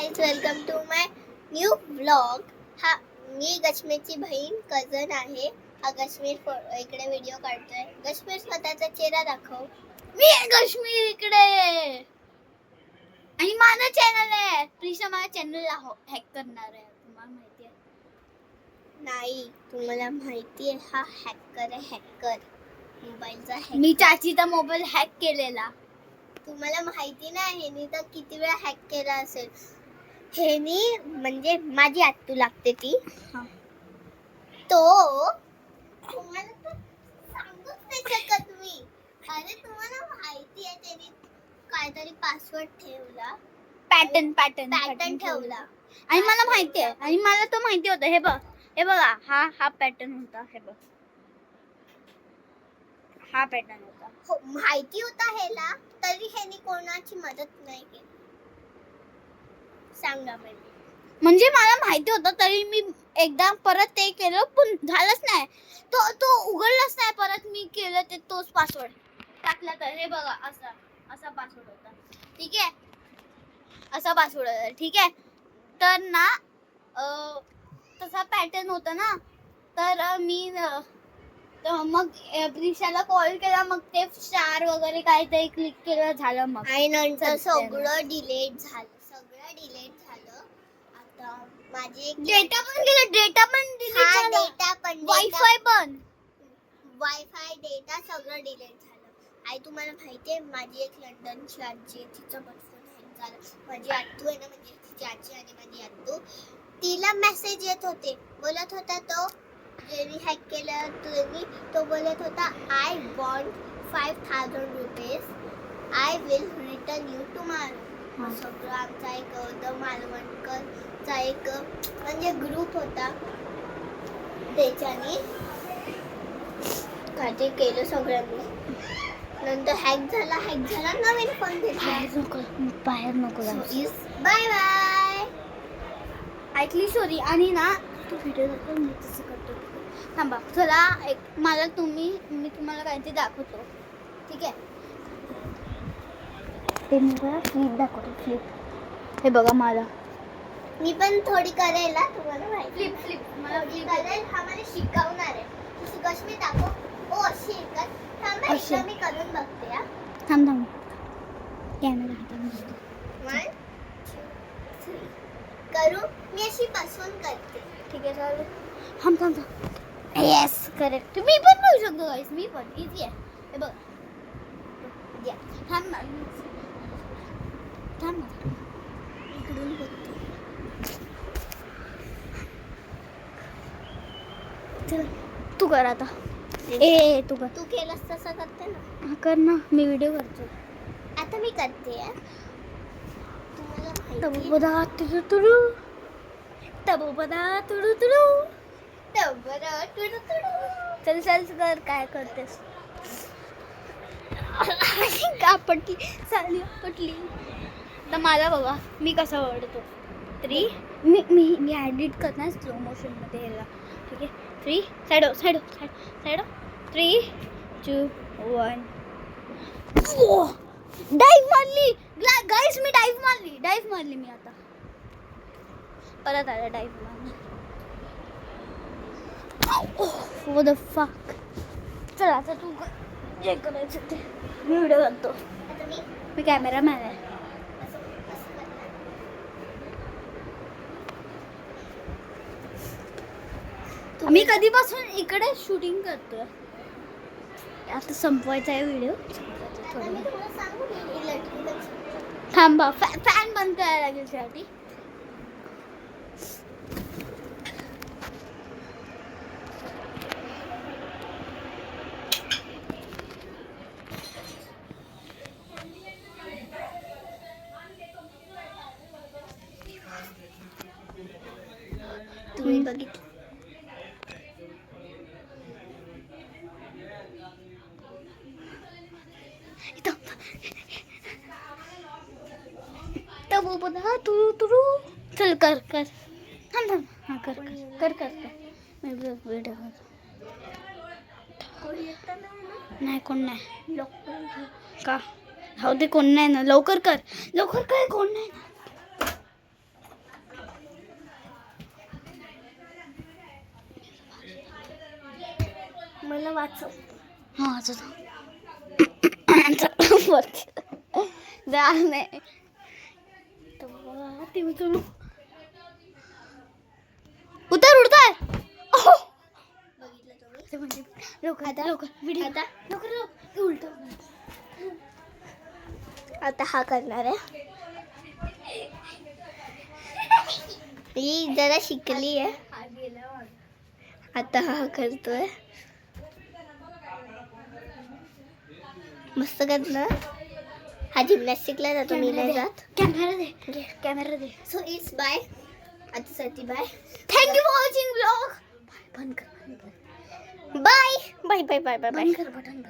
Guys, welcome to my new vlog. हा मी गश्मीरची बहीण कझन आहे. हा गश्मीर इकडे व्हिडिओ काढतोय. गश्मीर स्वतःचा चेहरा दाखव. मी आहे गश्मीर इकडे आणि माझा चॅनल आहे. प्लीज माझ्या चॅनलला हॅक करणार आहे. तुम्हाला माहिती आहे? नाही, तुम्हाला माहिती आहे हा हॅकर आहे. हॅकर मोबाईलचा हॅकर. मी चाचीचा मोबाईल हॅक केलेला. तुम्हाला माहिती नाही ह्यानी तर किती वेळा हॅक केला असेल. ह्यानी म्हणजे माझी आत्तू लागते ती. तो तुम्हाला तर सांगूच नाही शकत मी. अरे तुम्हाला माहिती आहे त्यांनी काहीतरी पासवर्ड ठेवला, पॅटर्न ठेवला आणि मला माहिती आहे. आणि मला तो माहिती होता. हे बघा हा पॅटर्न होता. हे बघ, हा पॅटर्न होता. हो, माहिती होता ह्याला, तरी ह्यानी कोणाची मदत नाही केली. सांगा पहिले. म्हणजे मला माहिती होतं तरी मी एकदा परत ते केलं पण झालंच नाही. तो उघडलाच नाही. परत मी केलं ते तोच पासवर्ड टाकला. तर हे बघा असा पासवर्ड होता. ठीक आहे, असा पासवर्ड होता. ठीक आहे, तर ना तसा पॅटर्न होता ना. तर मी मग प्रिशाला कॉल केला. मग ते स्टार वगैरे काहीतरी क्लिक केलं, झालं. मग आणि नंतर सगळं डिलीट झालं. आता माझी एक डेटा पण डिलीट झाला. डेटा पण वायफाय पण. वायफाय डेटा सगळं डिलीट झालं. आई तुम्हाला माहिती आहे माझी एक लंडनची आजी आहे, तिचा पण फोन हॅक झाला. माझी आत्तू आहे ना, म्हणजे तिची आजी आणि माझी आत्तू, तिला मेसेज येत होते. बोलत होता तो ज्यांनी हॅक केलं त्यांनी, तो बोलत होता I want 5000 rupees, I will return you tomorrow. सगळं आमचा एक द मालवणकरचा एक म्हणजे ग्रुप होता, त्याच्याने काय केलं सगळ्यांनी. नंतर हॅक झाला नवीन फोन घेतला. बाहेर नको बाय बाय. ऐकली स्टोरी. आणि ना तू व्हिडिओ दाखव, मी तसं करतो. थांबा, चला मी तुम्हाला काहीतरी दाखवतो. ठीक आहे, ते मी बघा फ्लिप दाखवतो. फ्लिप हे बघा. मी पण थोडी करेल ना, तुम्हाला माहिती. फ्लिप मला करेल. हा मला शिकवणार आहे. तू कश्मीर दाखव. ओ शिकत थांबा, एकदा मी करून बघते. थांब कॅमेरा हाताने घेतो. 1 2 3 करू. मी अशी बसून करते. ठीक आहे, चालेल. थांब. Yes, correct. मी पण बोलू शकतो गाईस. मी पण इझी आहे. हे बघ, थांब ना. इकडून बघते. चल तू कर आता. तू कर. तू केलंस तसं करते ना. कर ना, मी व्हिडिओ करतो. आता मी करते. तुम्हाला माहिती तबोबदा तुडू चल कर. काय करतेस? आपटली तर मला बघा मी कसा ओढतो. 3 मी एडिट करणार स्लो मोशन मध्ये याला. ठीक आहे, 3 साइडो 3 2 1. डाइव मारली गाइस. मी डाइव मारली मी आता. परत आला डाइव मारली. व्हॉट द फक. चला आता तू जे करायचं ते. मी व्हिडिओ करतो. मी कॅमेरामॅन आहे. मी कधीपासून इकडे शूटिंग करतोय. आता संपवायचा आहे व्हिडिओ. थांबा, फॅन बंद करायला लागेल त्यासाठी. तुम्ही बघितलं. तुरु चल कर. थांब. हां कर. व्हिडिओ नाही. कोण नाही का? हो ते कोण नाही ना. लवकर कर. कोण नाही ना. मला वाचव. हा जा नाही उतर उडताय. बघितलं तुम्ही? ते म्हणजे लवकर व्हिडिओ आता लवकर उलट आता हा करणार आहे. ही जरा शिकली आहे. आता हा करतोय. मस्त करणार. हा जिम्नॅस्टिकला जातो, मी नाही जात. कॅमेरा दे. So it's bye. आता साठी bye. Thank you for watching blog. बंद कर bye bye bye bye bye bye. बंद कर बटन.